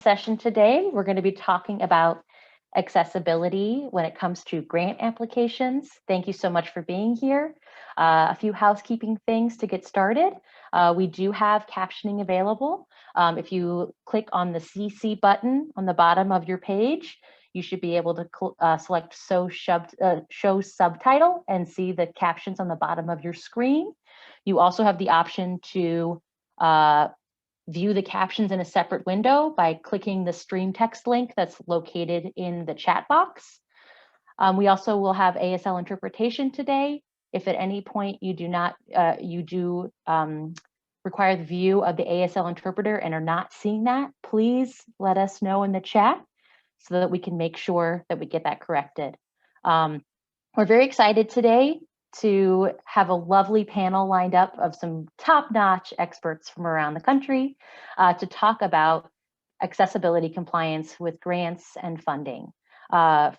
Session today. We're going to be talking about accessibility when it comes to grant applications. Thank you so much for being here. A few housekeeping things to get started. We do have captioning available. If you click on the CC button on the bottom of your page, you should be able to select show subtitle and see the captions on the bottom of your screen. You also have the option to view the captions in a separate window by clicking the stream text link that's located in the chat box. We also will have ASL interpretation today. If at any point you do require the view of the ASL interpreter and are not seeing that, please let us know in the chat so that we can make sure that we get that corrected. We're very excited today to have a lovely panel lined up of some top-notch experts from around the country to talk about accessibility compliance with grants and funding.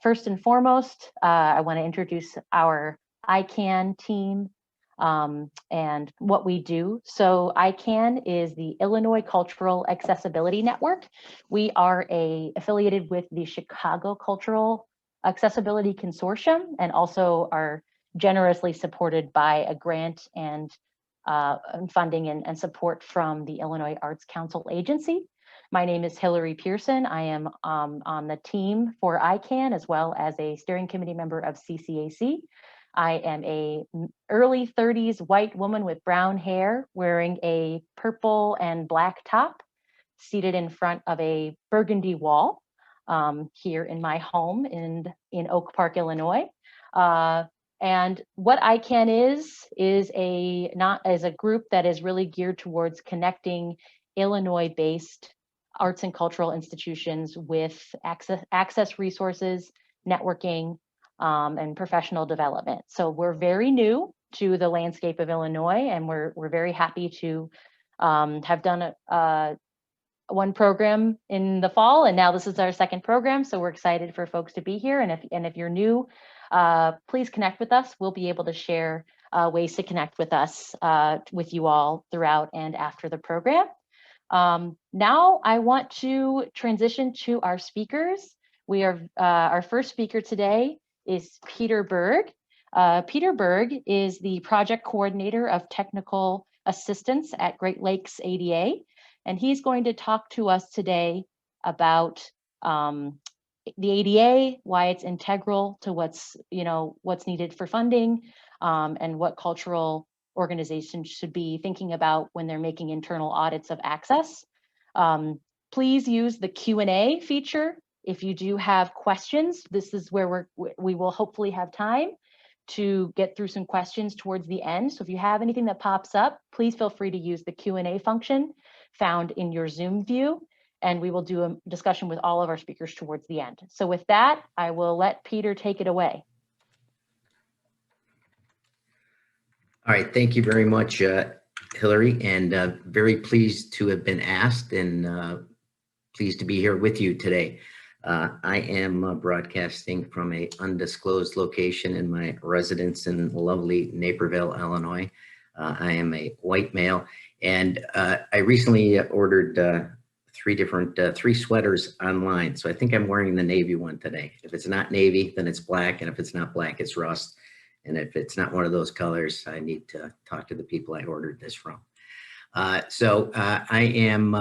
First and foremost, I want to introduce our ICAN team and what we do. So ICAN is the Illinois Cultural Accessibility Network. We are affiliated with the Chicago Cultural Accessibility Consortium and also are generously supported by a grant and funding and support from the Illinois Arts Council Agency. My name is Hillary Pearson. I am on the team for ICAN as well as a steering committee member of CCAC. I am a early 30s white woman with brown hair wearing a purple and black top, seated in front of a burgundy wall here in my home in Oak Park, Illinois. And what ICAN is a group that is really geared towards connecting Illinois-based arts and cultural institutions with access resources, networking, and professional development. So we're very new to the landscape of Illinois, and we're very happy to have done one program in the fall, and now this is our second program. So we're excited for folks to be here. And if you're new, please connect with us. We'll be able to share ways to connect with us, with you all throughout and after the program. Now I want to transition to our speakers. Our first speaker today is Peter Berg. Peter Berg is the project coordinator of technical assistance at Great Lakes ADA. And he's going to talk to us today about the ADA, why it's integral to what's needed for funding, and what cultural organizations should be thinking about when they're making internal audits of access. Please use the Q&A feature if you do have questions. This is where we will hopefully have time to get through some questions towards the end. So if you have anything that pops up, please feel free to use the Q&A function found in your Zoom view, and we will do a discussion with all of our speakers towards the end. So with that, I will let Peter take it away. All right, thank you very much, Hillary, and very pleased to have been asked and pleased to be here with you today. I am broadcasting from an undisclosed location in my residence in lovely Naperville, Illinois. I am a white male, and I recently ordered three sweaters online. So I think I'm wearing the navy one today. If it's not navy, then it's black, and if it's not black, it's rust. And if it's not one of those colors, I need to talk to the people I ordered this from. I am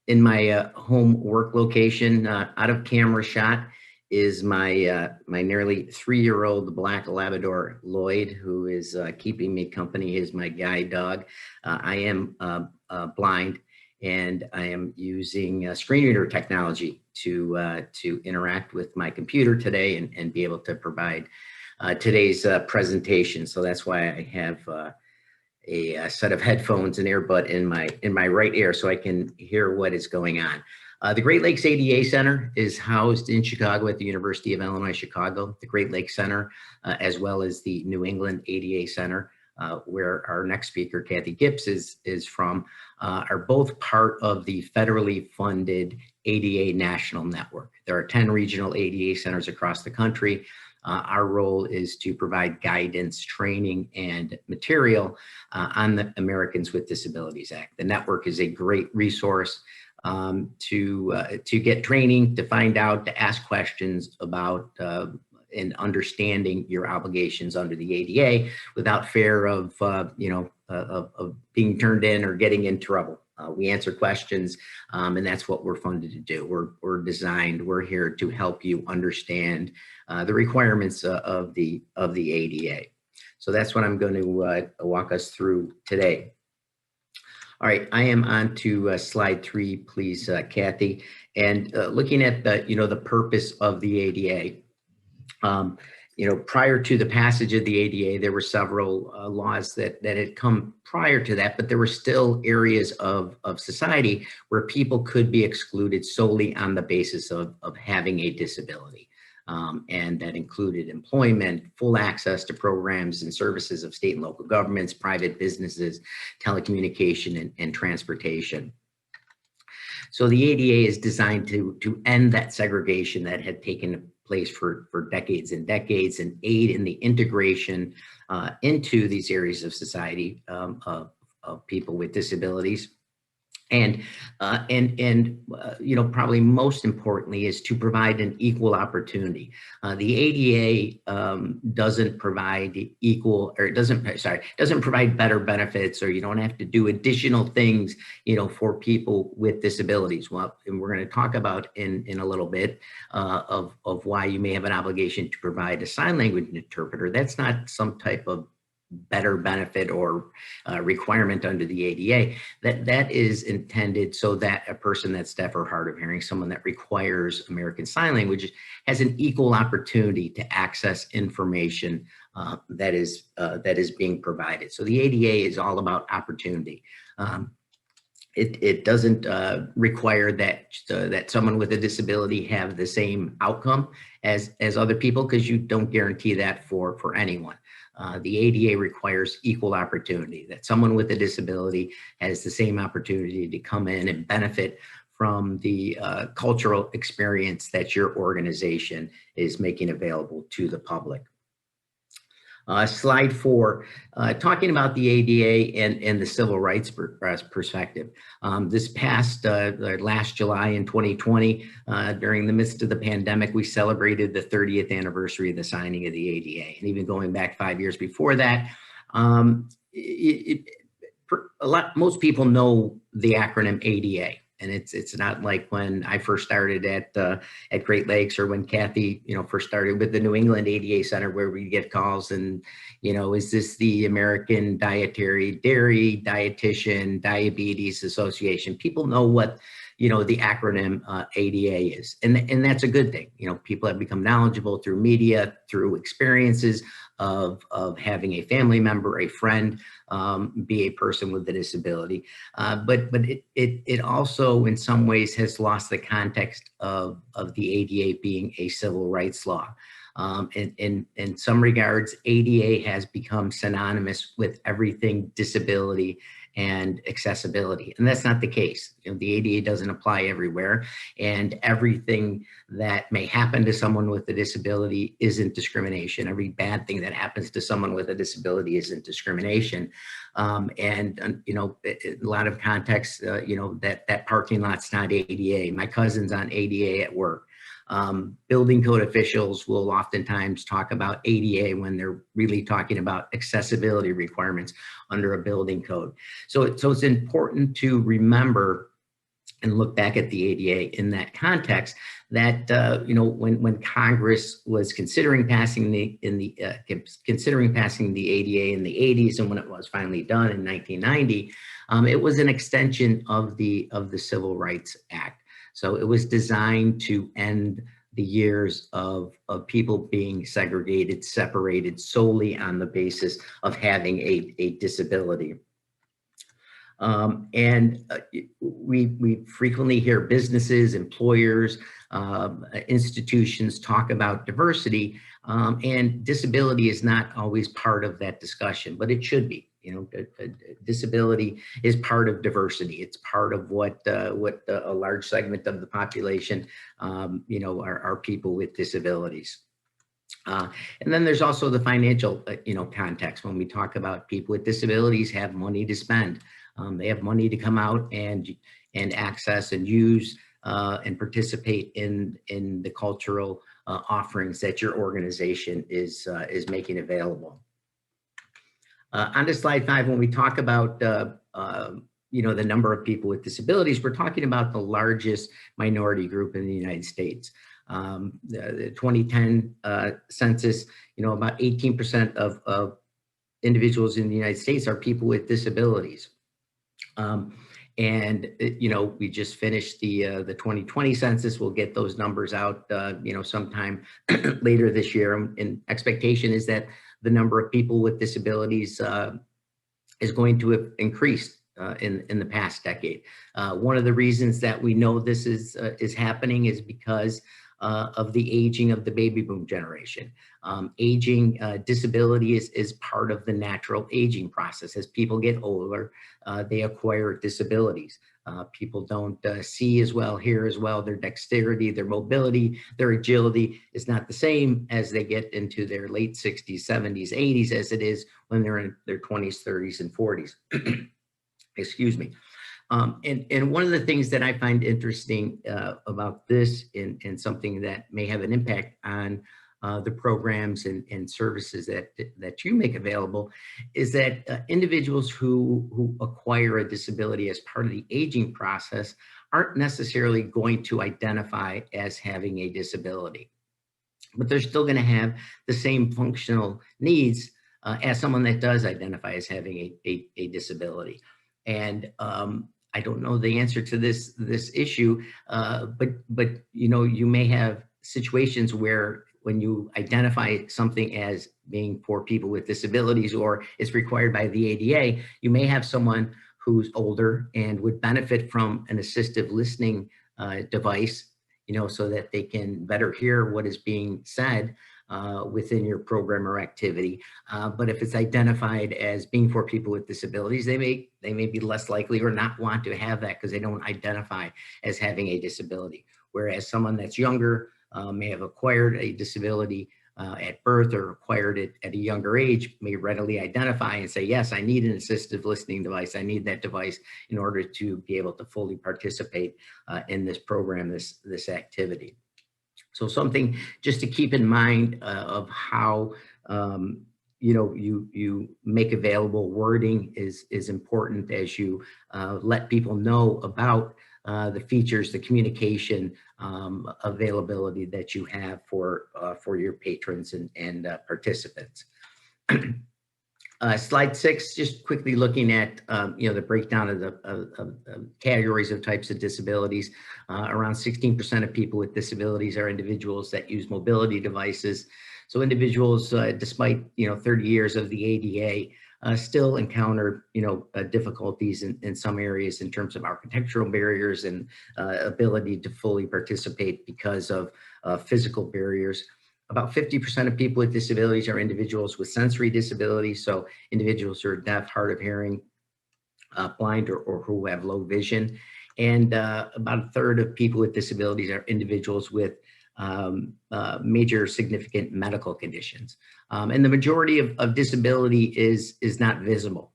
in my home work location. Out of camera shot is my nearly 3-year-old black Labrador Lloyd, who is keeping me company. He is my guide dog. I am blind, and I am using screen reader technology to interact with my computer today and be able to provide today's presentation. So that's why I have a set of headphones and earbud in my right ear so I can hear what is going on. The Great Lakes ADA Center is housed in Chicago at the University of Illinois, Chicago. The Great Lakes Center, as well as the New England ADA Center, where our next speaker, Kathy Gibbs, is from, are both part of the federally funded ADA National Network. There are 10 regional ADA centers across the country. Our role is to provide guidance, training, and material on the Americans with Disabilities Act. The network is a great resource. to get training, to find out, to ask questions about and understanding your obligations under the ADA without fear of of being turned in or getting in trouble. We answer questions, and that's what we're funded to do. We're here to help you understand the requirements of the ADA. So that's what I'm going to walk us through today. All right, I am on to slide 3, please, Kathy. And looking at the purpose of the ADA. Prior to the passage of the ADA, there were several laws that had come prior to that, but there were still areas of society where people could be excluded solely on the basis of having a disability. And that included employment, full access to programs and services of state and local governments, private businesses, telecommunication, and transportation. So the ADA is designed to end that segregation that had taken place for decades and decades, and aid in the integration into these areas of society of people with disabilities. And probably most importantly is to provide an equal opportunity. The ADA doesn't provide doesn't provide better benefits, or you don't have to do additional things, for people with disabilities. Well, and we're going to talk about in a little bit of why you may have an obligation to provide a sign language interpreter. That's not some type of better benefit or requirement under the ADA. That is intended so that a person that's deaf or hard of hearing, someone that requires American Sign Language, has an equal opportunity to access information that is being provided. So the ADA is all about opportunity. It doesn't require that someone with a disability have the same outcome as other people, because you don't guarantee that for anyone. The ADA requires equal opportunity, that someone with a disability has the same opportunity to come in and benefit from the cultural experience that your organization is making available to the public. Slide 4, talking about the ADA and the civil rights perspective. This past last July in 2020, during the midst of the pandemic, we celebrated the 30th anniversary of the signing of the ADA. And even going back 5 years before that, most people know the acronym ADA. And it's not like when I first started at Great Lakes, or when Kathy, first started with the New England ADA Center, where we get calls and, is this the American Dairy Dietitian Diabetes Association? People know what, the acronym ADA is. And that's a good thing. People have become knowledgeable through media, through experiences of having a family member, a friend, be a person with a disability. But it also in some ways has lost the context of the ADA being a civil rights law. In some regards, ADA has become synonymous with everything disability and accessibility. And that's not the case. The ADA doesn't apply everywhere, and everything that may happen to someone with a disability isn't discrimination. Every bad thing that happens to someone with a disability isn't discrimination. A lot of contexts, that parking lot's not ADA. My cousin's on ADA at work. Building code officials will oftentimes talk about ADA when they're really talking about accessibility requirements under a building code. So it's important to remember and look back at the ADA in that context, that when Congress was considering passing the ADA in the 80s, and when it was finally done in 1990, it was an extension of the Civil Rights Act. So it was designed to end the years of people being segregated, separated solely on the basis of having a disability. We frequently hear businesses, employers, institutions talk about diversity, and disability is not always part of that discussion, but it should be. Disability is part of diversity. It's part of what a large segment of the population, are people with disabilities. And then there's also the financial, context. When we talk about people with disabilities have money to spend, they have money to come out and and access and use and participate in the cultural offerings that your organization is making available. On to slide 5, when we talk about the number of people with disabilities, we're talking about the largest minority group in the United States. The 2010 census, about 18% of individuals in the United States are people with disabilities. We just finished the 2020 census. We'll get those numbers out, sometime later this year. And expectation is that the number of people with disabilities is going to have increased in the past decade. One of the reasons that we know this is happening is because of the aging of the baby boom generation. Aging disability is part of the natural aging process. As people get older, they acquire disabilities. People don't see as well, hear as well. Their dexterity, their mobility, their agility is not the same as they get into their late 60s, 70s, 80s as it is when they're in their 20s, 30s, and 40s. Excuse me. And one of the things that I find interesting about this and something that may have an impact on the programs and services that you make available is that individuals who acquire a disability as part of the aging process aren't necessarily going to identify as having a disability, but they're still going to have the same functional needs as someone that does identify as having a disability. And I don't know the answer to this issue, but you may have situations where when you identify something as being for people with disabilities or it's required by the ADA, you may have someone who's older and would benefit from an assistive listening device, so that they can better hear what is being said within your program or activity. But if it's identified as being for people with disabilities, they may be less likely or not want to have that because they don't identify as having a disability. Whereas someone that's younger may have acquired a disability at birth or acquired it at a younger age, may readily identify and say, yes, I need an assistive listening device. I need that device in order to be able to fully participate in this program, this activity. So something just to keep in mind of how you make available wording is important as you let people know about the features, the communication availability that you have for your patrons and participants. Slide 6, just quickly looking at the breakdown of the categories of types of disabilities. Around 16% of people with disabilities are individuals that use mobility devices. So individuals, despite 30 years of the ADA, still encounter difficulties in some areas in terms of architectural barriers and ability to fully participate because of physical barriers. About 50% of people with disabilities are individuals with sensory disabilities, so individuals who are deaf, hard of hearing, blind, or who have low vision. And about a third of people with disabilities are individuals with major significant medical conditions. And the majority of disability is not visible.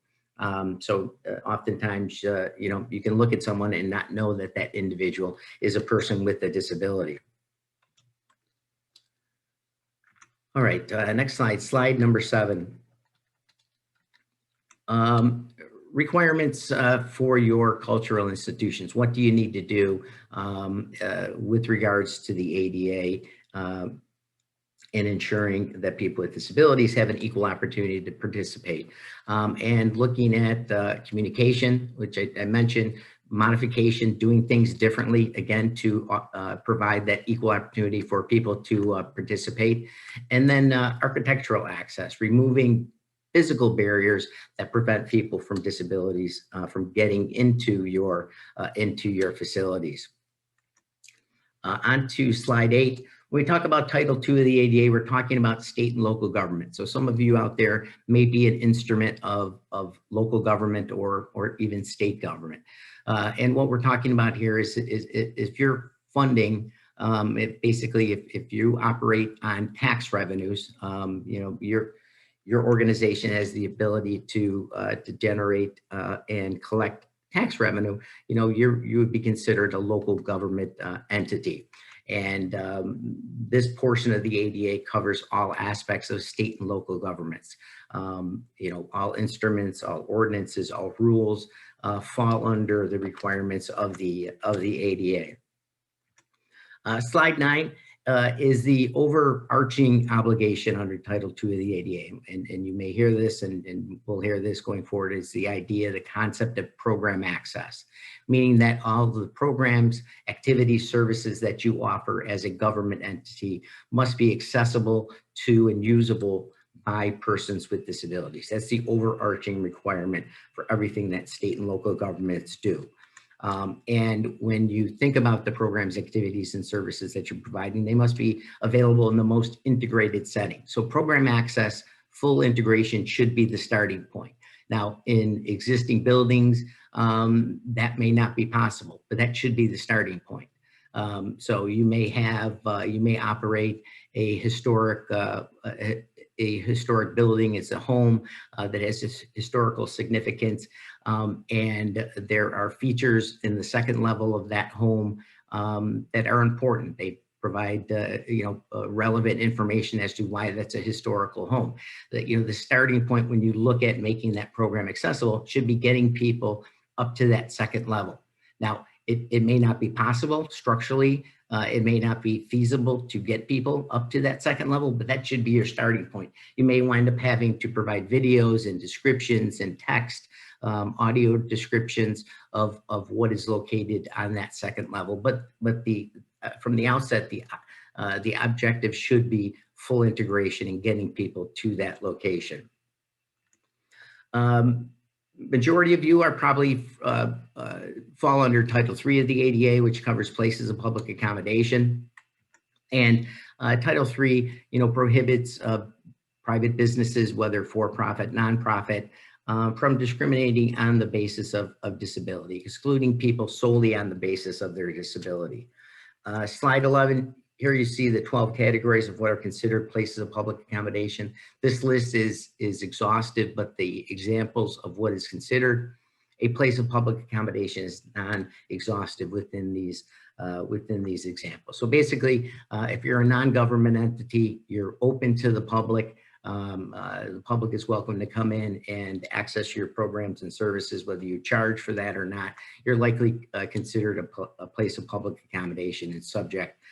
So oftentimes, you can look at someone and not know that that individual is a person with a disability. All right, next slide, slide number 7. Requirements for your cultural institutions. What do you need to do with regards to the ADA and ensuring that people with disabilities have an equal opportunity to participate? And looking at communication, which I mentioned, modification, doing things differently, again, to provide that equal opportunity for people to participate. And then architectural access, removing physical barriers that prevent people from disabilities from getting into your facilities. On to slide 8. When we talk about Title II of the ADA, we're talking about state and local government. So some of you out there may be an instrument of local government or even state government. And what we're talking about here is if you're funding, basically if you operate on tax revenues, your organization has the ability to generate and collect tax revenue, you would be considered a local government entity. And this portion of the ADA covers all aspects of state and local governments. All instruments, all ordinances, all rules fall under the requirements of the ADA. Slide 9 is the overarching obligation under Title II of the ADA. And you may hear this, and we'll hear this going forward, is the idea, the concept of program access, meaning that all the programs, activities, services that you offer as a government entity must be accessible to and usable by persons with disabilities. That's the overarching requirement for everything that state and local governments do. And when you think about the programs, activities, and services that you're providing, they must be available in the most integrated setting. So program access, full integration should be the starting point. Now, in existing buildings, that may not be possible, but that should be the starting point. So you may operate a historic building. It's a home that has this historical significance. And there are features in the second level of that home that are important. They provide, relevant information as to why that's a historical home. The starting point when you look at making that program accessible should be getting people up to that second level. Now, it may not be possible structurally. It may not be feasible to get people up to that second level, but that should be your starting point. You may wind up having to provide videos and descriptions and text, audio descriptions of what is located on that second level. But from the outset, the objective should be full integration and getting people to that location. Majority of you are probably fall under Title III of the ADA, which covers places of public accommodation. And Title III, prohibits private businesses, whether for-profit, nonprofit, from discriminating on the basis of disability, excluding people solely on the basis of their disability. Slide 11. Here you see the 12 categories of what are considered places of public accommodation. This list is exhaustive, but the examples of what is considered a place of public accommodation is non-exhaustive within these examples. So basically, if you're a non-government entity, you're open to the public. The public is welcome to come in and access your programs and services, whether you charge for that or not. You're likely considered a place of public accommodation and subject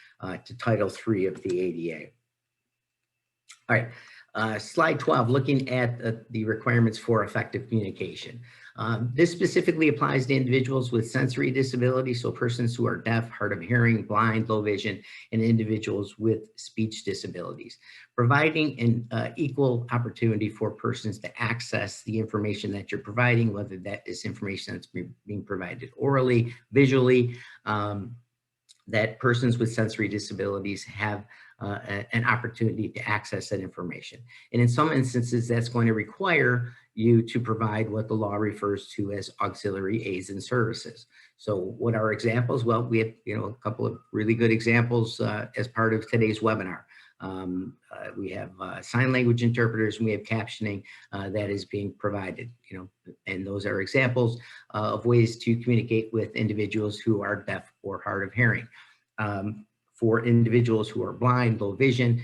to Title III of the ADA. All right, slide 12, looking at the requirements for effective communication. This specifically applies to individuals with sensory disabilities, so persons who are deaf, hard of hearing, blind, low vision, and individuals with speech disabilities. Providing an equal opportunity for persons to access the information that you're providing, whether that is information that's being provided orally, visually, that persons with sensory disabilities have an opportunity to access that information. And in some instances, that's going to require you to provide what the law refers to as auxiliary aids and services. So what are examples? Well, we have a couple of really good examples as part of today's webinar. We have sign language interpreters, and we have captioning that is being provided, and those are examples of ways to communicate with individuals who are deaf or hard of hearing. For individuals who are blind, low vision,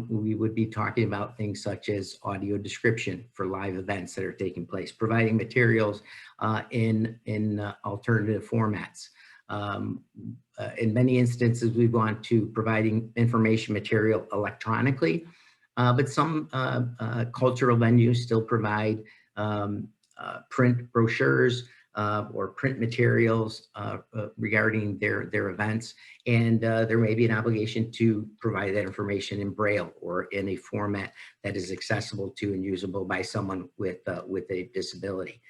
we would be talking about things such as audio description for live events that are taking place, providing materials in alternative formats. In many instances, we've gone to providing information material electronically, but some cultural venues still provide print brochures or print materials regarding their events, and there may be an obligation to provide that information in Braille or in a format that is accessible to and usable by someone with a disability.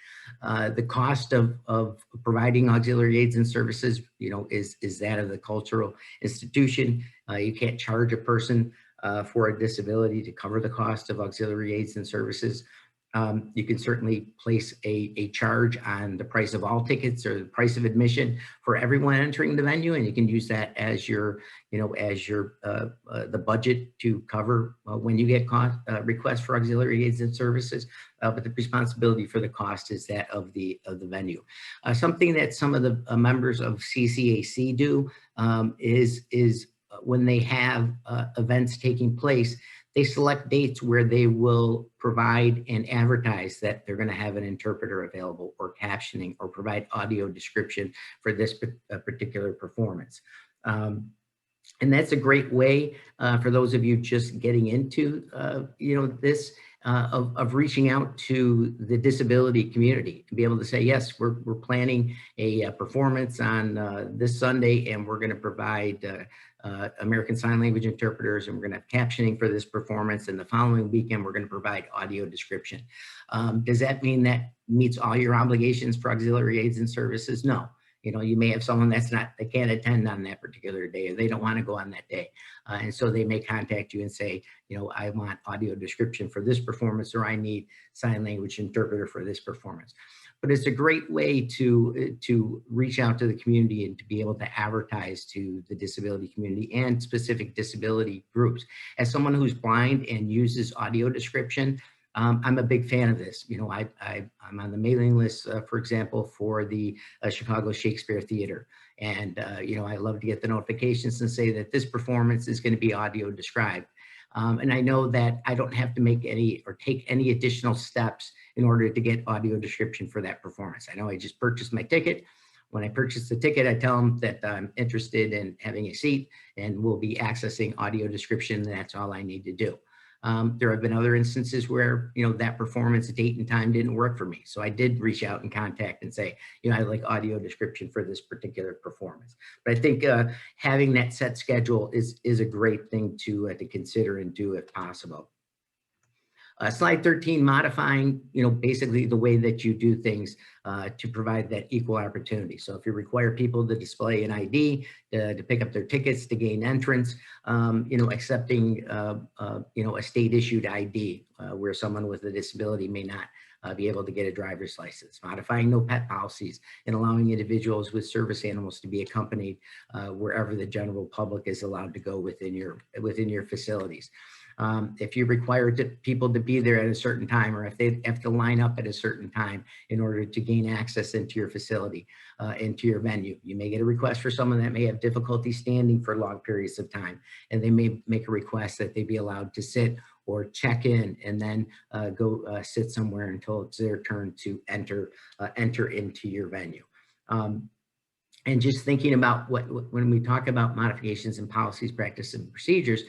The cost of providing auxiliary aids and services, is that of the cultural institution. You can't charge a person for a disability to cover the cost of auxiliary aids and services. You can certainly place a charge on the price of all tickets or the price of admission for everyone entering the venue, and you can use that as your, the budget to cover when you get requests for auxiliary aids and services. But the responsibility for the cost is that of the venue. Something that some of the members of CCAC do is when they have events taking place, they select dates where they will provide and advertise that they're going to have an interpreter available, or captioning, or provide audio description for this particular performance. And that's a great way for those of you just getting into, this, of reaching out to the disability community to be able to say, yes, we're planning a performance on this Sunday, and we're going to provide American Sign Language interpreters, and we're going to have captioning for this performance. And the following weekend, we're going to provide audio description. Does that mean that meets all your obligations for auxiliary aids and services? No. You may have someone they can't attend on that particular day, or they don't want to go on that day. And so they may contact you and say, I want audio description for this performance, or I need sign language interpreter for this performance. But it's a great way to reach out to the community and to be able to advertise to the disability community and specific disability groups. As someone who's blind and uses audio description, I'm a big fan of this. I'm on the mailing list, for example, for the Chicago Shakespeare Theater. And, I love to get the notifications and say that this performance is going to be audio described. And I know that I don't have to make any or take any additional steps in order to get audio description for that performance. I know I just purchased my ticket. When I purchase the ticket, I tell them that I'm interested in having a seat and will be accessing audio description. And that's all I need to do. There have been other instances where, that performance date and time didn't work for me. So I did reach out and contact and say, I'd like audio description for this particular performance. But I think having that set schedule is a great thing to consider and do if possible. Slide 13, modifying, basically the way that you do things to provide that equal opportunity. So if you require people to display an ID, to pick up their tickets, to gain entrance, accepting, a state issued ID where someone with a disability may not be able to get a driver's license, modifying no pet policies, and allowing individuals with service animals to be accompanied wherever the general public is allowed to go within your facilities. If you require people to be there at a certain time, or if they have to line up at a certain time in order to gain access into your facility, into your venue, you may get a request for someone that may have difficulty standing for long periods of time, and they may make a request that they be allowed to sit or check in and then go sit somewhere until it's their turn to enter into your venue. And just thinking about when we talk about modifications in policies, practice, and procedures,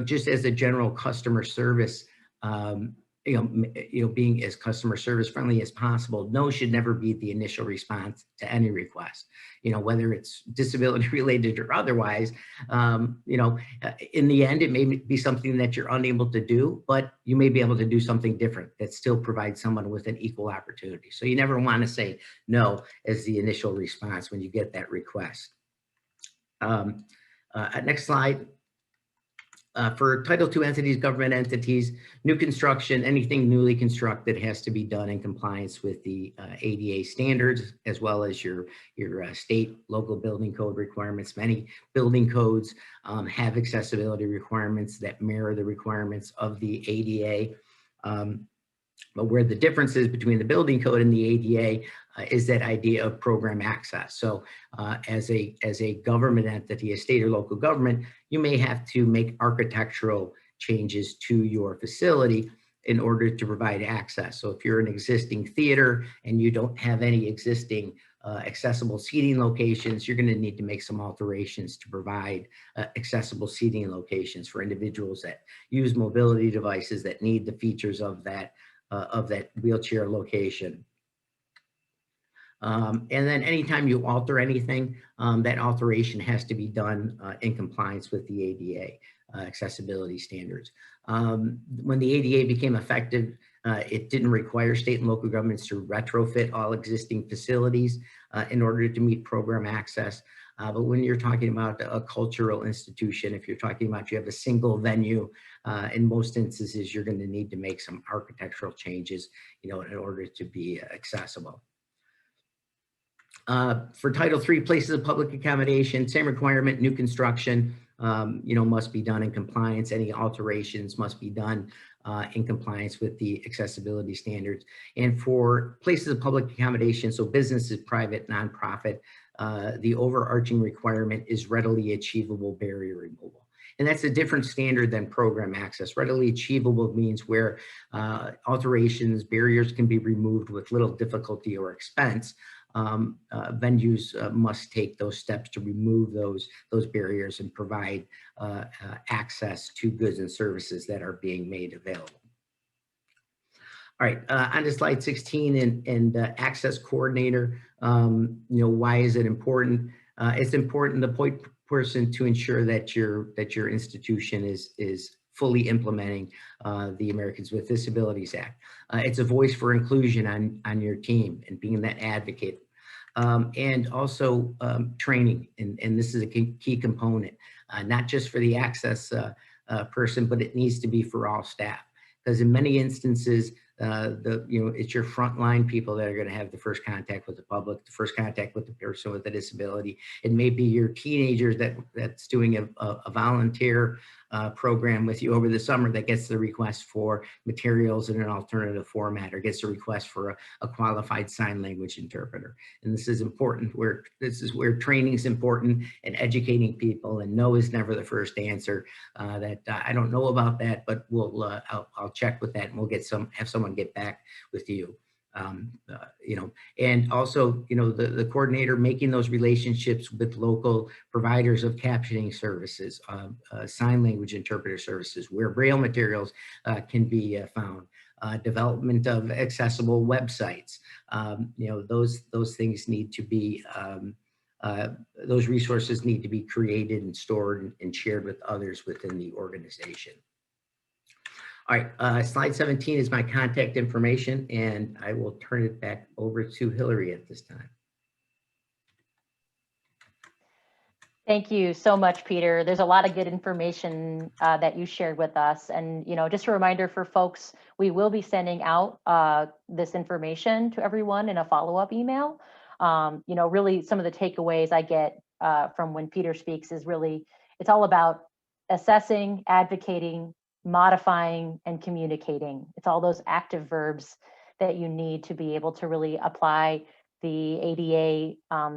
just as a general customer service, being as customer service friendly as possible, no should never be the initial response to any request, whether it's disability related or otherwise. In the end, it may be something that you're unable to do, but you may be able to do something different that still provides someone with an equal opportunity. So you never want to say no as the initial response when you get that request. Next slide. For Title II entities, government entities, new construction, anything newly constructed has to be done in compliance with the ADA standards, as well as your state, local building code requirements. Many building codes have accessibility requirements that mirror the requirements of the ADA. But where the difference is between the building code and the ADA is that idea of program access. So as a government entity, a state or local government, you may have to make architectural changes to your facility in order to provide access. So if you're an existing theater and you don't have any existing accessible seating locations, you're going to need to make some alterations to provide accessible seating locations for individuals that use mobility devices that need the features of that wheelchair location. And then anytime you alter anything, that alteration has to be done in compliance with the ADA accessibility standards. When the ADA became effective, it didn't require state and local governments to retrofit all existing facilities in order to meet program access. But when you're talking about a cultural institution, if you're talking about you have a single venue, in most instances, you're going to need to make some architectural changes, in order to be accessible. For Title III, places of public accommodation, same requirement, new construction, must be done in compliance. Any alterations must be done in compliance with the accessibility standards. And for places of public accommodation, so businesses, private, nonprofit, the overarching requirement is readily achievable barrier removal. And that's a different standard than program access. Readily achievable means where alterations, barriers can be removed with little difficulty or expense. Venues must take those steps to remove those barriers and provide access to goods and services that are being made available. All right, on to slide 16 and access coordinator. Why is it important? It's important, the point person, to ensure that your institution is fully implementing the Americans with Disabilities Act. It's a voice for inclusion on your team and being that advocate. And also training, and this is a key component, not just for the access person, but it needs to be for all staff. Because in many instances, it's your frontline people that are going to have the first contact with the public, the first contact with the person with a disability. It may be your teenagers that's doing a volunteer program with you over the summer that gets the request for materials in an alternative format, or gets a request for a qualified sign language interpreter. And this is important. This is where training is important, and educating people, and no is never the first answer. I don't know about that, but I'll check with that, and we'll have someone get back with you. And also, the coordinator making those relationships with local providers of captioning services, sign language interpreter services, where Braille materials can be found, development of accessible websites. Those things need to be, those resources need to be created and stored and shared with others within the organization. All right, slide 17 is my contact information, and I will turn it back over to Hillary at this time. Thank you so much, Peter. There's a lot of good information that you shared with us. And, just a reminder for folks, we will be sending out this information to everyone in a follow-up email. Really some of the takeaways I get from when Peter speaks is really, it's all about assessing, advocating, modifying, and communicating. It's all those active verbs that you need to be able to really apply the ADA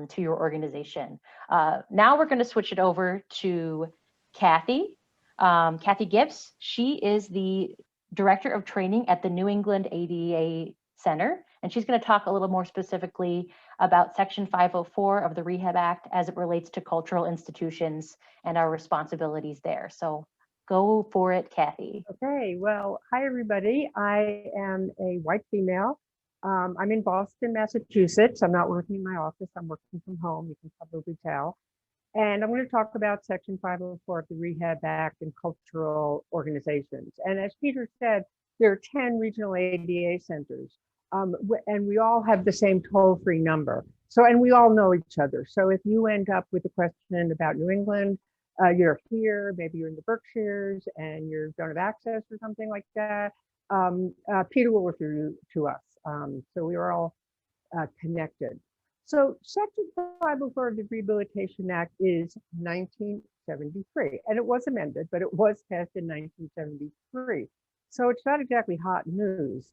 to your organization. Now we're going to switch it over to Kathy. Kathy Gibbs. She is the Director of Training at the New England ADA Center, and she's going to talk a little more specifically about Section 504 of the Rehab Act as it relates to cultural institutions and our responsibilities there. So go for it, Kathy. Okay, well, hi everybody. I am a white female. I'm in Boston, Massachusetts. I'm not working in my office. I'm working from home. You can probably tell. And I'm going to talk about Section 504 of the Rehab Act and cultural organizations. And as Peter said, there are 10 regional ADA centers, and we all have the same toll-free number. So, and we all know each other. So if you end up with a question about New England, you're here, maybe you're in the Berkshires and you don't have access or something like that, Peter will refer you to us. So we are all connected. So Section 504 of the Rehabilitation Act is 1973, and it was amended, but it was passed in 1973. So it's not exactly hot news.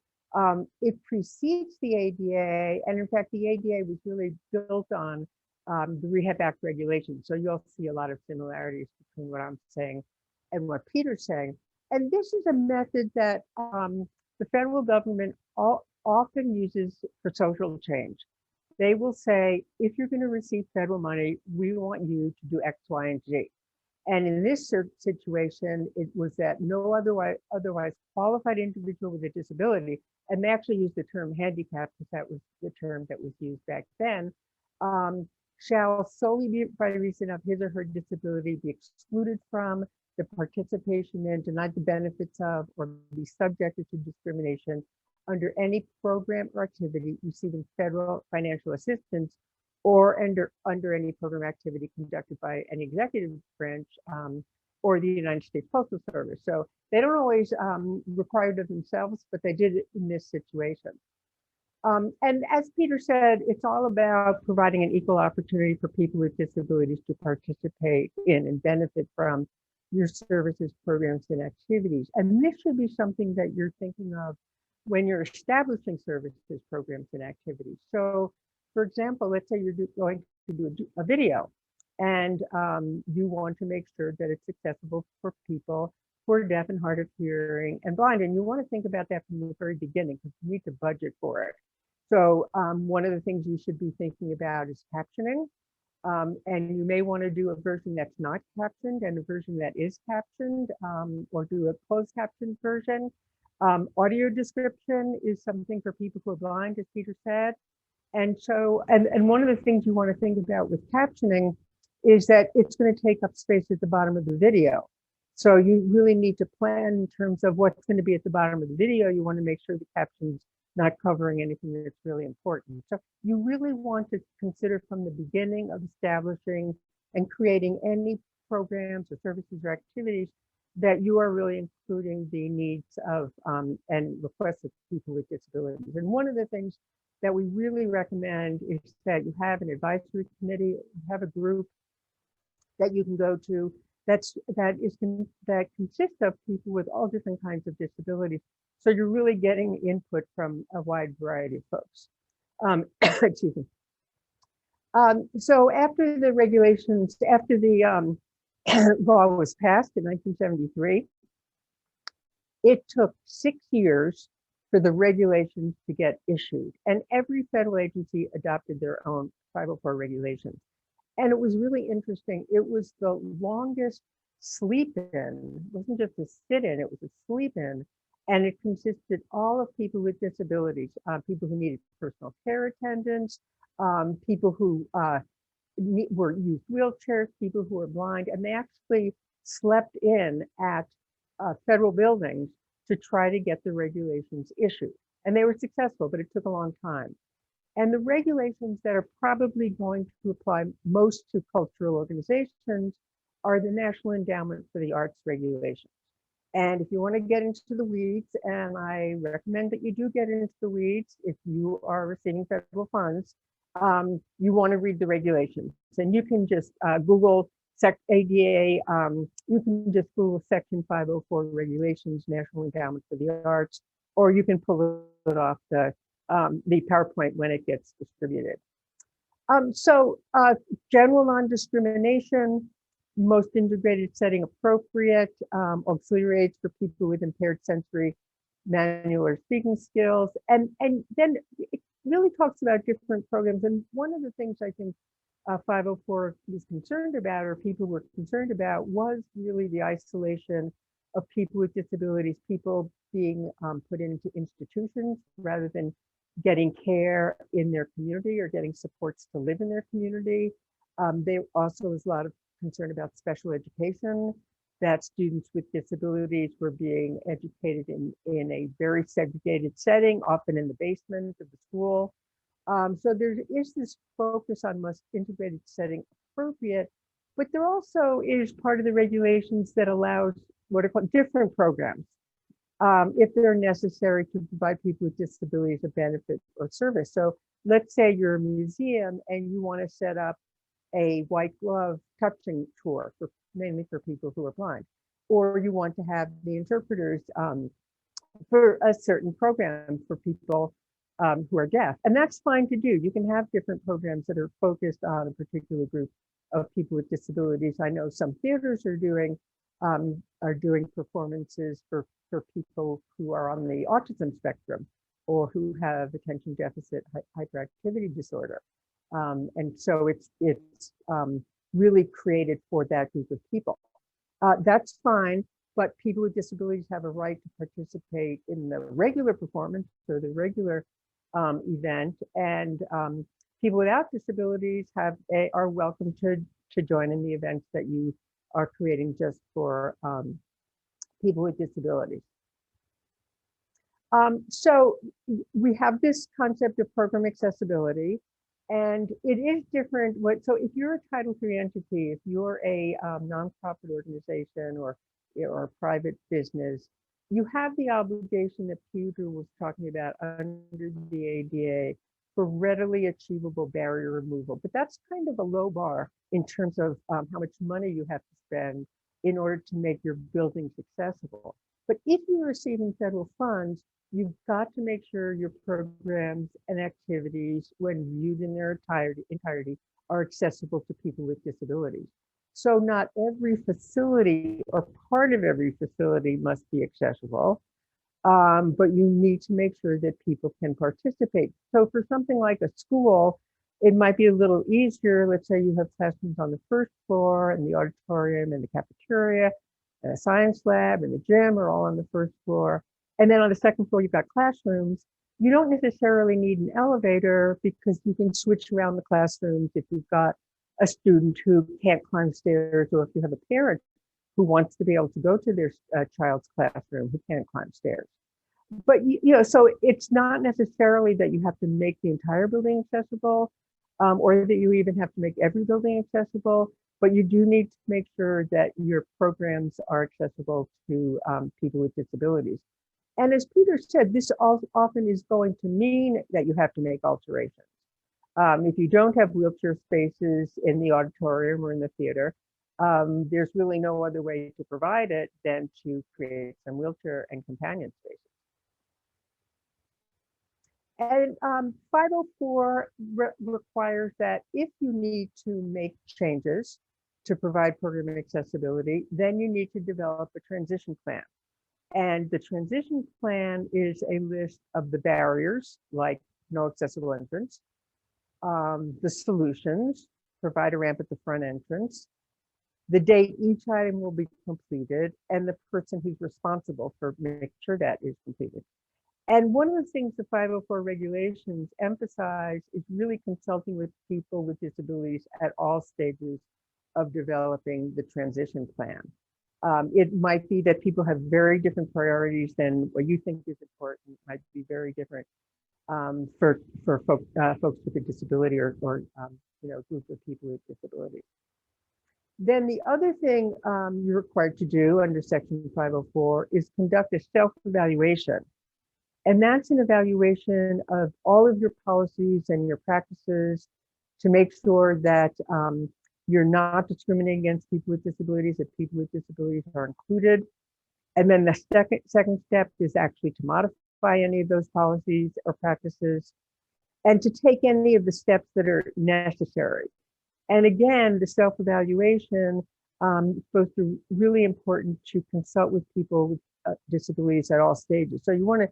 It precedes the ADA, and in fact, the ADA was really built on the Rehab Act regulations. So you'll see a lot of similarities between what I'm saying and what Peter's saying. And this is a method that the federal government often uses for social change. They will say, if you're going to receive federal money, we want you to do X, Y, and Z. And in this situation, it was that no otherwise qualified individual with a disability, and they actually used the term handicap because that was the term that was used back then, shall solely be by reason of his or her disability be excluded from the participation in, denied the benefits of, or be subjected to discrimination under any program or activity receiving federal financial assistance or under any program activity conducted by an executive branch or the United States Postal Service. So they don't always require it of themselves, but they did it in this situation. And as Peter said, it's all about providing an equal opportunity for people with disabilities to participate in and benefit from your services, programs, and activities. And this should be something that you're thinking of when you're establishing services, programs, and activities. So, for example, let's say you're going to do a video and you want to make sure that it's accessible for people who are deaf and hard of hearing and blind. And you want to think about that from the very beginning because you need to budget for it. So one of the things you should be thinking about is captioning. And you may want to do a version that's not captioned and a version that is captioned, or do a closed captioned version. Audio description is something for people who are blind, as Peter said. And so, and one of the things you want to think about with captioning is that it's going to take up space at the bottom of the video. So you really need to plan in terms of what's going to be at the bottom of the video. You want to make sure the caption's not covering anything that's really important. So you really want to consider from the beginning of establishing and creating any programs or services or activities that you are really including the needs of and requests of people with disabilities. And one of the things that we really recommend is that you have an advisory committee, you have a group that you can go to that consists of people with all different kinds of disabilities. So you're really getting input from a wide variety of folks. Excuse me. So after the regulations, after the law was passed in 1973, it took 6 years for the regulations to get issued. And every federal agency adopted their own 504 regulations. And it was really interesting. It was the longest sleep-in. It wasn't just a sit-in, it was a sleep-in. And it consisted all of people with disabilities, people who needed personal care attendants, people who used wheelchairs, people who were blind, and they actually slept in at federal buildings to try to get the regulations issued. And they were successful, but it took a long time. And the regulations that are probably going to apply most to cultural organizations are the National Endowment for the Arts regulations. And if you want to get into the weeds, and I recommend that you do get into the weeds if you are receiving federal funds, you want to read the regulations. And you can just Google ADA, you can just Google Section 504 regulations, National Endowment for the Arts, or you can pull it off the PowerPoint when it gets distributed. General non-discrimination, most integrated setting appropriate, auxiliary aids for people with impaired sensory, manual, or speaking skills. And then it really talks about different programs. And one of the things I think 504 was concerned about, or people were concerned about, was really the isolation of people with disabilities, people being put into institutions rather than getting care in their community or getting supports to live in their community. There also was a lot of concern about special education, that students with disabilities were being educated in a very segregated setting, often in the basement of the school. So there is this focus on most integrated setting appropriate, but there also is part of the regulations that allows what are called different programs, if they're necessary to provide people with disabilities a benefit or service. So let's say you're a museum and you want to set up a white glove touching tour, mainly for people who are blind, or you want to have the interpreters for a certain program for people who are deaf. And that's fine to do. You can have different programs that are focused on a particular group of people with disabilities. I know some theaters are doing performances for people who are on the autism spectrum or who have attention deficit hyperactivity disorder. And so it's really created for that group of people. That's fine, but people with disabilities have a right to participate in the regular performance or the regular event, and people without disabilities are welcome to join in the events that you are creating just for people with disabilities. So we have this concept of program accessibility. And it is different. So if you're a Title III entity, if you're a nonprofit organization or a private business, you have the obligation that Peter was talking about under the ADA for readily achievable barrier removal. But that's kind of a low bar in terms of how much money you have to spend in order to make your buildings accessible. But if you're receiving federal funds, you've got to make sure your programs and activities, when viewed in their entirety, are accessible to people with disabilities. So not every facility or part of every facility must be accessible, but you need to make sure that people can participate. So for something like a school, it might be a little easier. Let's say you have classrooms on the first floor and the auditorium and the cafeteria and a science lab and the gym are all on the first floor. And then on the second floor, you've got classrooms. You don't necessarily need an elevator because you can switch around the classrooms if you've got a student who can't climb stairs, or if you have a parent who wants to be able to go to their child's classroom who can't climb stairs. But so it's not necessarily that you have to make the entire building accessible, or that you even have to make every building accessible, but you do need to make sure that your programs are accessible to people with disabilities. And as Peter said, this often is going to mean that you have to make alterations. If you don't have wheelchair spaces in the auditorium or in the theater, there's really no other way to provide it than to create some wheelchair and companion spaces. And 504 requires that if you need to make changes to provide program accessibility, then you need to develop a transition plan. And the transition plan is a list of the barriers, like no accessible entrance, the solutions, provide a ramp at the front entrance, the date each item will be completed, and the person who's responsible for making sure that is completed. And one of the things the 504 regulations emphasize is really consulting with people with disabilities at all stages of developing the transition plan. It might be that people have very different priorities than what you think is important. It might be very different for folks with a disability or group of people with disabilities. Then the other thing you're required to do under Section 504 is conduct a self-evaluation. And that's an evaluation of all of your policies and your practices to make sure that you're not discriminating against people with disabilities, that people with disabilities are included. And then the second step is actually to modify any of those policies or practices and to take any of the steps that are necessary. And again, the self-evaluation is supposed to be really important to consult with people with disabilities at all stages. So you want to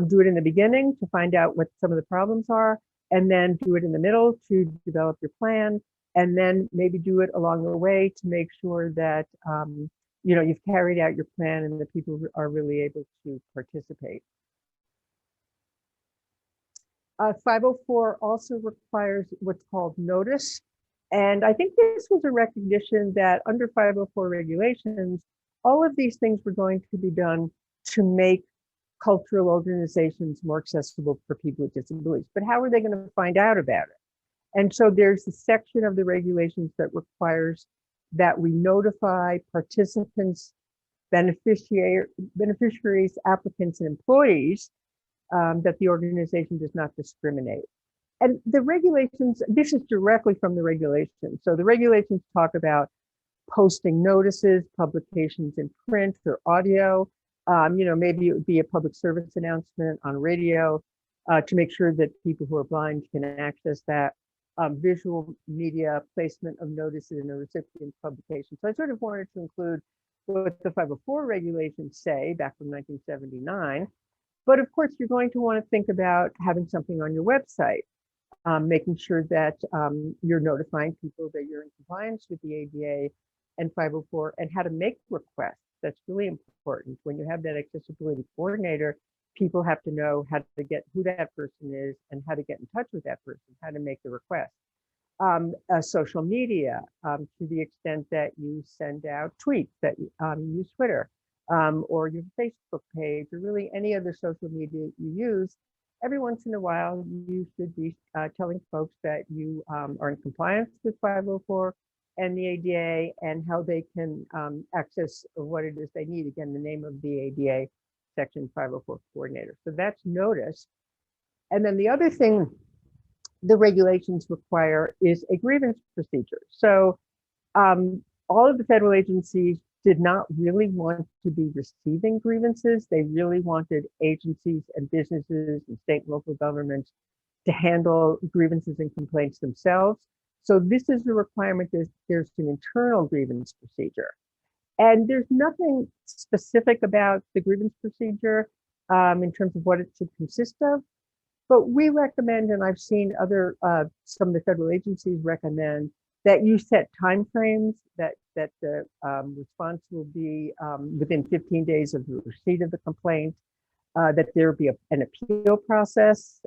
do it in the beginning to find out what some of the problems are, and then do it in the middle to develop your plan, and then maybe do it along the way to make sure that you've carried out your plan and that people are really able to participate. 504 also requires what's called notice. And I think this was a recognition that under 504 regulations, all of these things were going to be done to make cultural organizations more accessible for people with disabilities. But how are they going to find out about it? And so there's a section of the regulations that requires that we notify participants, beneficiaries, applicants, and employees that the organization does not discriminate. And the regulations, this is directly from the regulations. So the regulations talk about posting notices, publications in print or audio. Maybe it would be a public service announcement on radio to make sure that people who are blind can access that. Visual media, placement of notices in a recipient's publication. So I sort of wanted to include what the 504 regulations say back from 1979. But of course, you're going to want to think about having something on your website, making sure that you're notifying people that you're in compliance with the ADA and 504 and how to make requests. That's really important. When you have that accessibility coordinator, people have to know how to get who that person is and how to get in touch with that person, how to make the request. Social media, to the extent that you send out tweets, that you use Twitter, or your Facebook page, or really any other social media you use, every once in a while, you should be telling folks that you are in compliance with 504 and the ADA and how they can access what it is they need. Again, the name of the ADA Section 504 coordinator. So that's notice. And then the other thing the regulations require is a grievance procedure. So all of the federal agencies did not really want to be receiving grievances. They really wanted agencies and businesses and state and local governments to handle grievances and complaints themselves. So this is the requirement that there's an internal grievance procedure. And there's nothing specific about the grievance procedure in terms of what it should consist of. But we recommend, and I've seen other, some of the federal agencies recommend, that you set timeframes, that the response will be within 15 days of the receipt of the complaint, that there be an appeal process.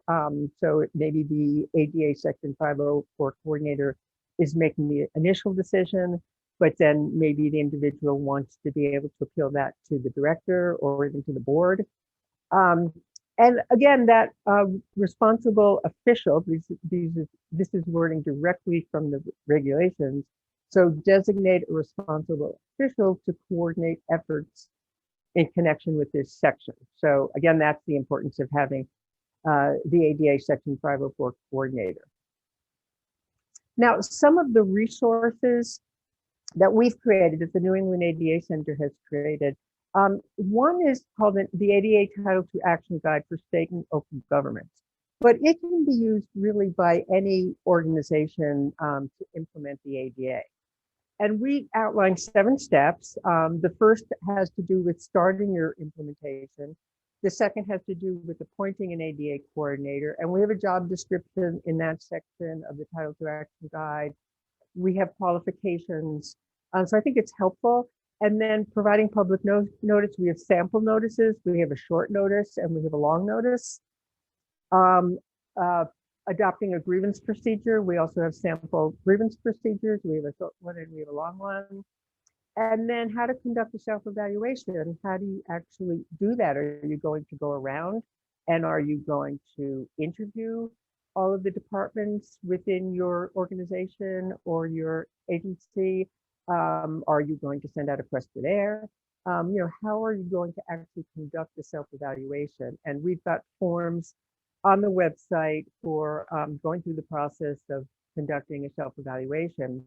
So maybe the ADA Section 504 coordinator is making the initial decision, but then maybe the individual wants to be able to appeal that to the director or even to the board. And again, that responsible official, this is wording directly from the regulations. So designate a responsible official to coordinate efforts in connection with this section. So again, that's the importance of having the ADA Section 504 coordinator. Now, some of the resources that we've created, that the New England ADA Center has created, one is called the ADA Title II Action Guide for State and Local Governments, but it can be used really by any organization to implement the ADA. And we outlined 7 steps. The first has to do with starting your implementation. The second has to do with appointing an ADA coordinator. And we have a job description in that section of the Title II Action Guide. We have qualifications. So I think it's helpful. And then providing public notice, we have sample notices, we have a short notice, and we have a long notice. Adopting a grievance procedure, we also have sample grievance procedures. We have a short one and we have a long one. And then how to conduct a self-evaluation. How do you actually do that? Are you going to go around and are you going to interview all of the departments within your organization or your agency? Are you going to send out a questionnaire? How are you going to actually conduct the self-evaluation? And we've got forms on the website for going through the process of conducting a self-evaluation,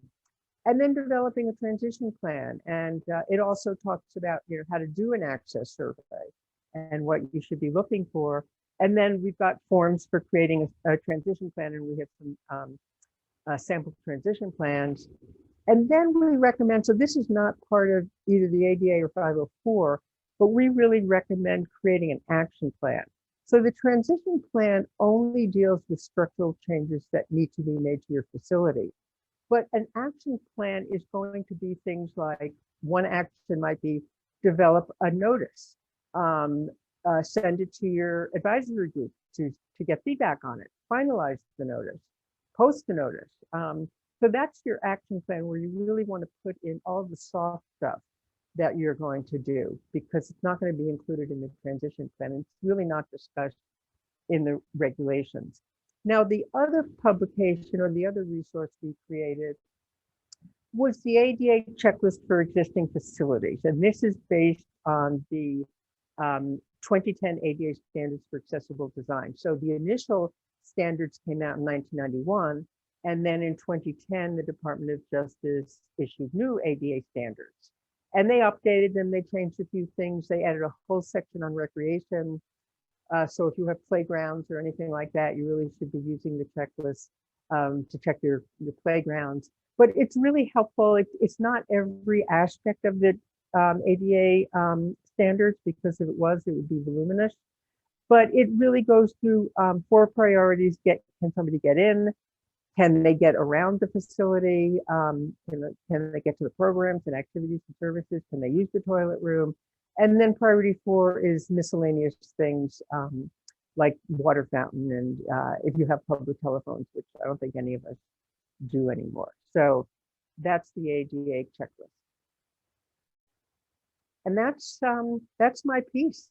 and then developing a transition plan. And it also talks about how to do an access survey and what you should be looking for. And then we've got forms for creating a transition plan, and we have some sample transition plans. And then we recommend, so this is not part of either the ADA or 504, but we really recommend creating an action plan. So the transition plan only deals with structural changes that need to be made to your facility. But an action plan is going to be things like, one action might be develop a notice, send it to your advisory group to get feedback on it, finalize the notice, post the notice. So that's your action plan, where you really want to put in all the soft stuff that you're going to do, because it's not going to be included in the transition plan. It's really not discussed in the regulations. Now, the other publication or the other resource we created was the ADA checklist for existing facilities. And this is based on the 2010 ADA standards for accessible design. So the initial standards came out in 1991. And then in 2010, the Department of Justice issued new ADA standards. And they updated them, they changed a few things. They added a whole section on recreation. So if you have playgrounds or anything like that, you really should be using the checklist to check your playgrounds. But it's really helpful. It's not every aspect of the ADA standards, because if it was, it would be voluminous. But it really goes through 4 priorities. Can somebody get in? Can they get around the facility? Can they get to the programs and activities and services? Can they use the toilet room? And then priority 4 is miscellaneous things like water fountain, and if you have public telephones, which I don't think any of us do anymore. So that's the ADA checklist. And that's my piece.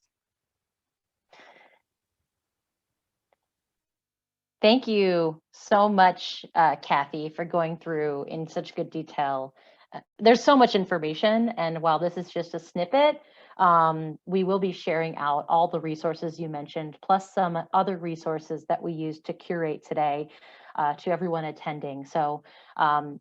Thank you so much, Kathy, for going through in such good detail. There's so much information, and while this is just a snippet, we will be sharing out all the resources you mentioned, plus some other resources that we use to curate today to everyone attending. So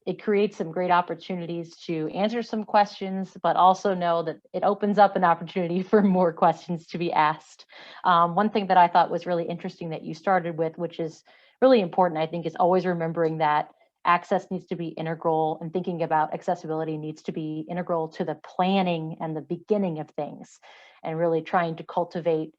it creates some great opportunities to answer some questions, but also know that it opens up an opportunity for more questions to be asked. One thing that I thought was really interesting that you started with, which is really important, I think, is always remembering that access needs to be integral, and thinking about accessibility needs to be integral to the planning and the beginning of things, and really trying to cultivate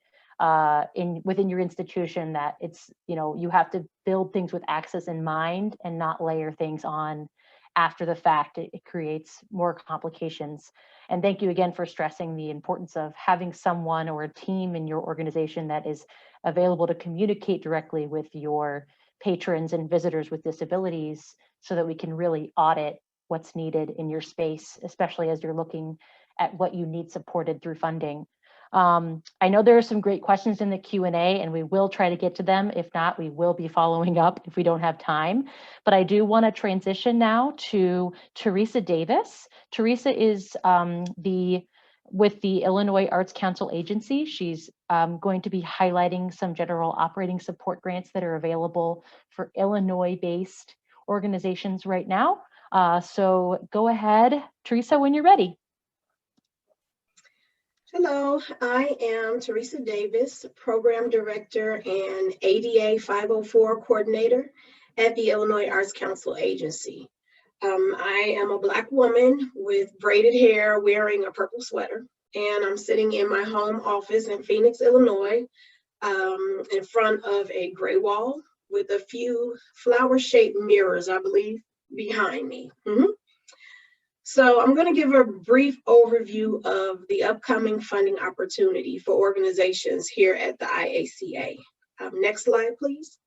within your institution that it's, you have to build things with access in mind and not layer things on after the fact. It creates more complications. And thank you again for stressing the importance of having someone or a team in your organization that is available to communicate directly with your patrons and visitors with disabilities, so that we can really audit what's needed in your space, especially as you're looking at what you need supported through funding. I know there are some great questions in the Q&A, and we will try to get to them. If not, we will be following up if we don't have time. But I do want to transition now to Teresa Davis. Teresa is with the Illinois Arts Council Agency. She's going to be highlighting some general operating support grants that are available for Illinois-based organizations right now. So go ahead, Teresa, when you're ready. Hello, I am Teresa Davis, Program Director and ADA 504 Coordinator at the Illinois Arts Council Agency. I am a Black woman with braided hair wearing a purple sweater, and I'm sitting in my home office in Phoenix, Illinois, in front of a gray wall with a few flower-shaped mirrors, I believe, behind me. So I'm going to give a brief overview of the upcoming funding opportunity for organizations here at the IACA. Next slide, please.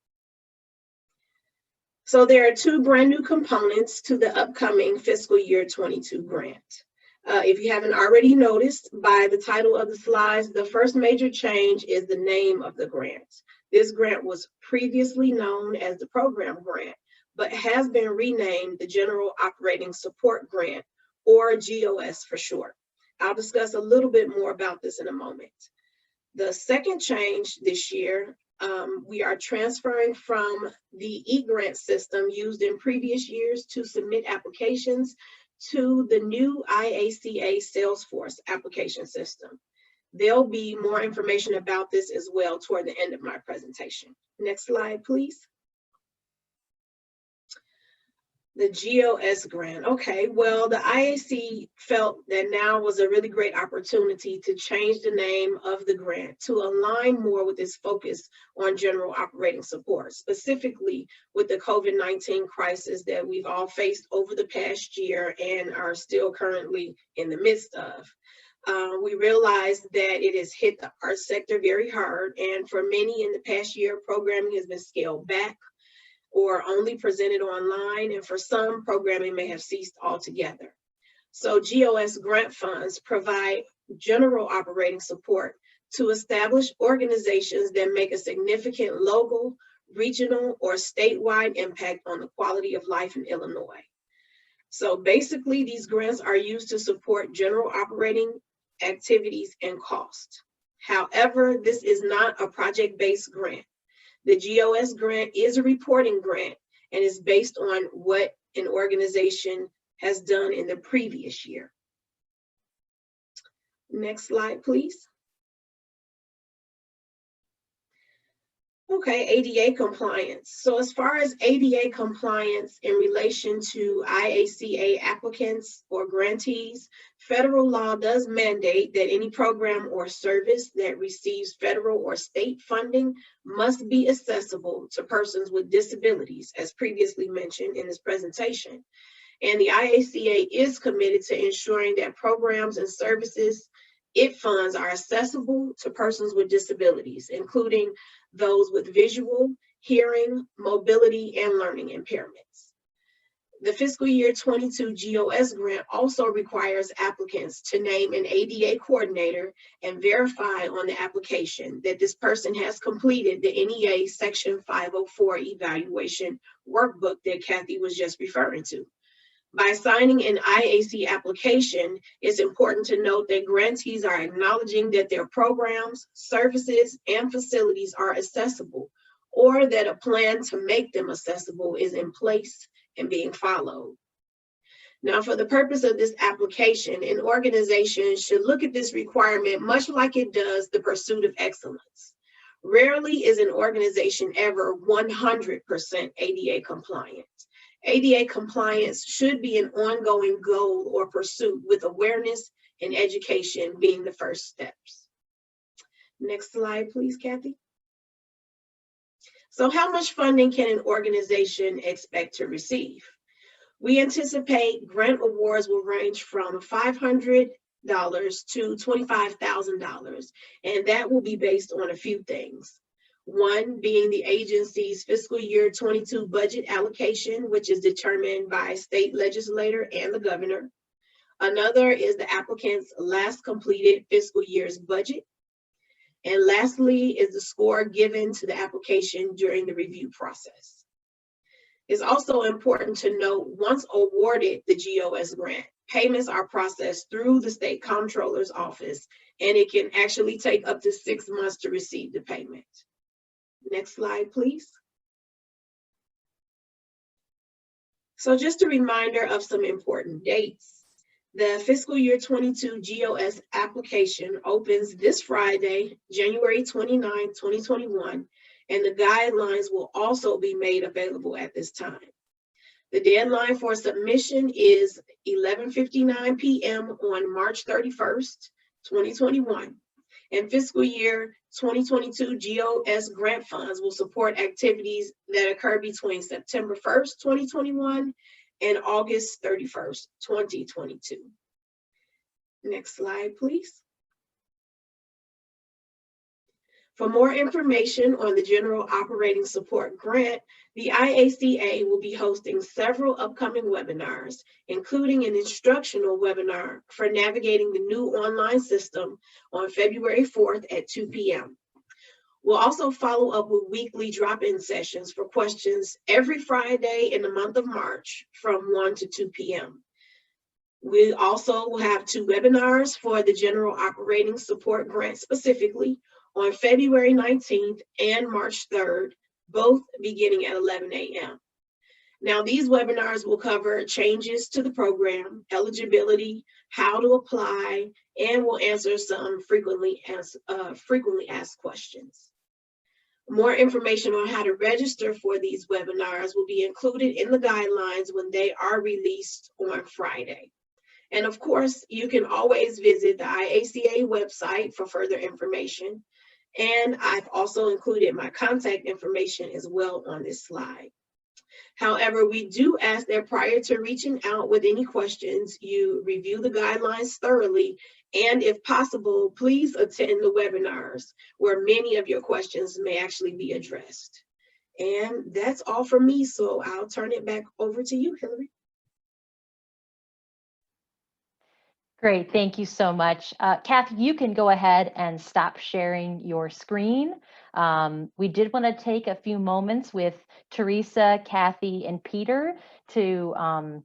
So there are two brand new components to the upcoming fiscal year 22 grant. If you haven't already noticed by the title of the slides, the first major change is the name of the grant. This grant was previously known as the program grant, but has been renamed the General Operating Support Grant, or GOS for short. I'll discuss a little bit more about this in a moment. The second change this year, we are transferring from the e-grant system used in previous years to submit applications to the new IACA Salesforce application system. There'll be more information about this as well toward the end of my presentation. Next slide, please. The GOS grant. Okay, well, the IAC felt that now was a really great opportunity to change the name of the grant to align more with its focus on general operating support, specifically with the COVID-19 crisis that we've all faced over the past year and are still currently in the midst of. We realized that it has hit the arts sector very hard, and for many in the past year, programming has been scaled back or only presented online, and for some, programming may have ceased altogether. So GOS grant funds provide general operating support to establish organizations that make a significant local, regional, or statewide impact on the quality of life in Illinois. So basically, these grants are used to support general operating activities and cost. However, this is not a project-based grant. The GOS grant is a reporting grant and is based on what an organization has done in the previous year. Next slide, please. Okay, ADA compliance. So as far as ADA compliance in relation to IACA applicants or grantees, federal law does mandate that any program or service that receives federal or state funding must be accessible to persons with disabilities, as previously mentioned in this presentation. And the IACA is committed to ensuring that programs and services it funds are accessible to persons with disabilities, including those with visual, hearing, mobility, and learning impairments. The fiscal year 22 GOS grant also requires applicants to name an ADA coordinator and verify on the application that this person has completed the NEA Section 504 evaluation workbook that Kathy was just referring to. By signing an IAC application, it's important to note that grantees are acknowledging that their programs, services, and facilities are accessible, or that a plan to make them accessible is in place and being followed. Now, for the purpose of this application, an organization should look at this requirement much like it does the pursuit of excellence. Rarely is an organization ever 100% ADA compliant. ADA compliance should be an ongoing goal or pursuit, with awareness and education being the first steps. Next slide, please, Kathy. So how much funding can an organization expect to receive? We anticipate grant awards will range from $500 to $25,000, and that will be based on a few things. One being the agency's fiscal year 22 budget allocation, which is determined by state legislator and the governor. Another is the applicant's last completed fiscal year's budget. And lastly is the score given to the application during the review process. It's also important to note, once awarded the GOS grant, payments are processed through the state comptroller's office, and it can actually take up to 6 months to receive the payment. Next slide, please. So just a reminder of some important dates. The fiscal year 22 GOS application opens this Friday, January 29, 2021, and the guidelines will also be made available at this time. The deadline for submission is 11:59 p.m. on March 31st, 2021. And fiscal year 2022 GOS grant funds will support activities that occur between September 1st, 2021 and August 31st, 2022. Next slide, please. For more information on the General Operating Support Grant, the IACA will be hosting several upcoming webinars, including an instructional webinar for navigating the new online system on February 4th at 2 p.m. We'll also follow up with weekly drop-in sessions for questions every Friday in the month of March from 1 to 2 p.m. We also will have 2 webinars for the General Operating Support Grant specifically on February 19th and March 3rd, both beginning at 11 a.m. Now, these webinars will cover changes to the program, eligibility, how to apply, and will answer some frequently asked questions. More information on how to register for these webinars will be included in the guidelines when they are released on Friday. And of course, you can always visit the IACA website for further information. And I've also included my contact information as well on this slide. However, we do ask that prior to reaching out with any questions, you review the guidelines thoroughly, and if possible, please attend the webinars where many of your questions may actually be addressed. And that's all from me, so I'll turn it back over to you, Hillary. Great, thank you so much. Kathy, you can go ahead and stop sharing your screen. We did want to take a few moments with Teresa, Kathy, and Peter to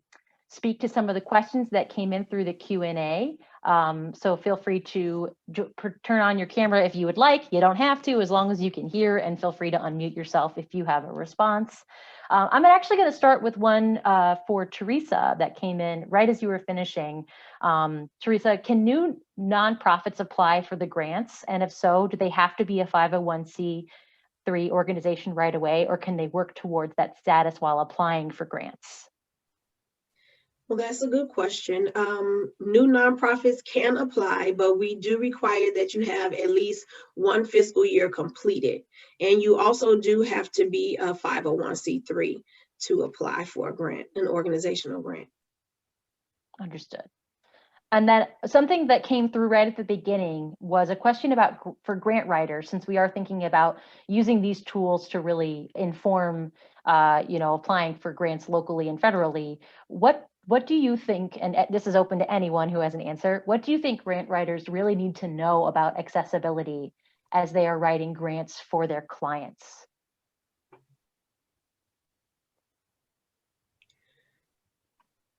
speak to some of the questions that came in through the Q&A. So feel free to turn on your camera if you would like. You don't have to, as long as you can hear, and feel free to unmute yourself if you have a response. I'm actually going to start with one for Teresa that came in right as you were finishing. Teresa, can new nonprofits apply for the grants? And if so, do they have to be a 501c3 organization right away, or can they work towards that status while applying for grants? Well, that's a good question. New nonprofits can apply, but we do require that you have at least 1 fiscal year completed. And you also do have to be a 501c3 to apply for a grant, an organizational grant. Understood. And then something that came through right at the beginning was a question about for grant writers, since we are thinking about using these tools to really inform, applying for grants locally and federally. What do you think, and this is open to anyone who has an answer, what do you think grant writers really need to know about accessibility as they are writing grants for their clients?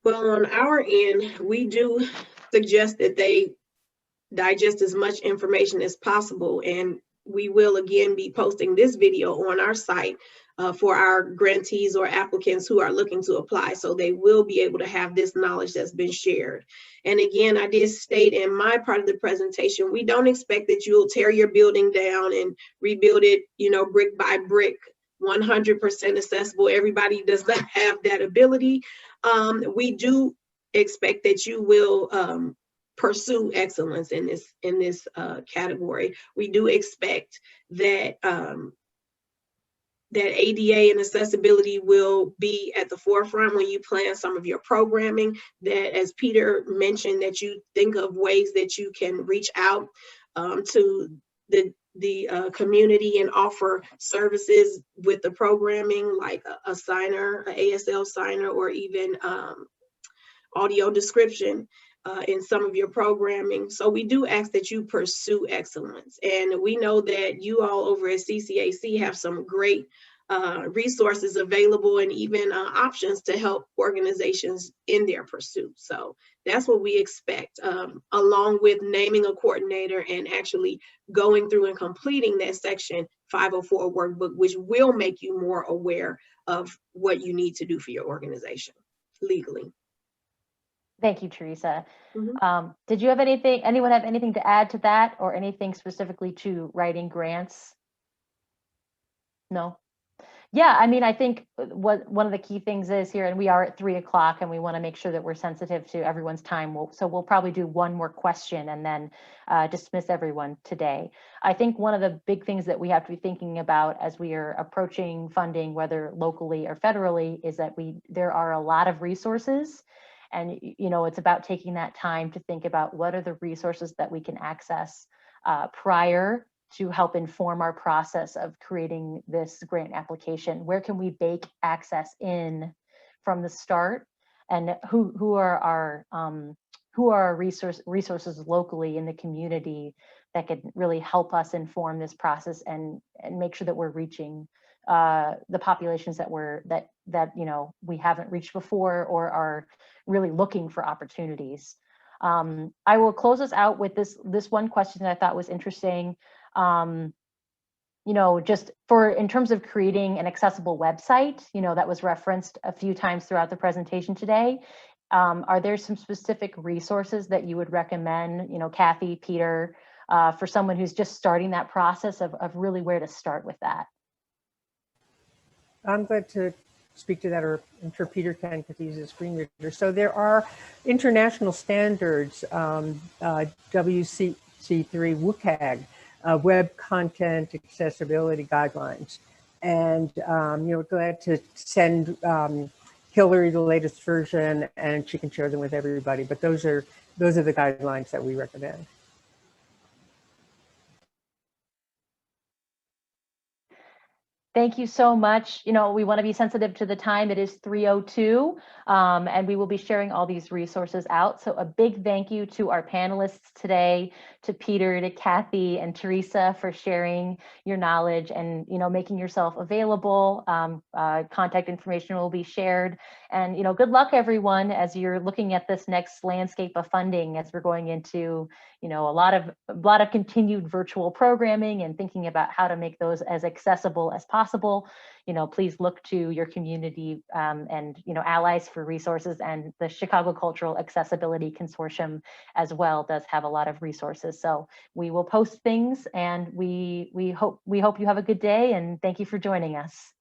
Well, on our end, we do suggest that they digest as much information as possible. And we will again be posting this video on our site for our grantees or applicants who are looking to apply. So they will be able to have this knowledge that's been shared. And again, I did state in my part of the presentation, we don't expect that you'll tear your building down and rebuild it, brick by brick, 100% accessible. Everybody does not have that ability. We do expect that you will pursue excellence in this category. We do expect that that ADA and accessibility will be at the forefront when you plan some of your programming. That, as Peter mentioned, that you think of ways that you can reach out to the community and offer services with the programming, like a signer, an ASL signer, or even audio description in some of your programming. So we do ask that you pursue excellence. And we know that you all over at CCAC have some great resources available and even options to help organizations in their pursuit. So that's what we expect, along with naming a coordinator and actually going through and completing that Section 504 workbook, which will make you more aware of what you need to do for your organization legally. Thank you, Teresa. Mhm. Did you have anyone have anything to add to that, or anything specifically to writing grants? No? Yeah, I mean, I think one of the key things is here, and we are at 3 o'clock, and we want to make sure that we're sensitive to everyone's time. So we'll probably do one more question and then dismiss everyone today. I think one of the big things that we have to be thinking about as we are approaching funding, whether locally or federally, is that there are a lot of resources. And, it's about taking that time to think about what are the resources that we can access prior to help inform our process of creating this grant application. Where can we bake access in from the start, and who are our resources locally in the community that could really help us inform this process and make sure that we're reaching the populations that we haven't reached before or are really looking for opportunities. I will close us out with this one question that I thought was interesting. Just in terms of creating an accessible website, that was referenced a few times throughout the presentation today. Are there some specific resources that you would recommend, Kathy, Peter, for someone who's just starting that process of really where to start with that? I'm glad to speak to that, or I'm sure Peter can because he's a screen reader. So there are international standards, WCC3 WCAG, web content accessibility guidelines. And, glad to send Hillary the latest version and she can share them with everybody. But those are the guidelines that we recommend. Thank you so much. We want to be sensitive to the time. It is 3:02, and we will be sharing all these resources out. So a big thank you to our panelists today, to Peter, to Kathy, and Teresa for sharing your knowledge and making yourself available. Contact information will be shared. And good luck, everyone, as you're looking at this next landscape of funding, as we're going into a lot of continued virtual programming and thinking about how to make those as accessible as possible. Please look to your community and allies for resources, and the Chicago Cultural Accessibility Consortium as well does have a lot of resources. So we will post things, and we hope you have a good day, and thank you for joining us.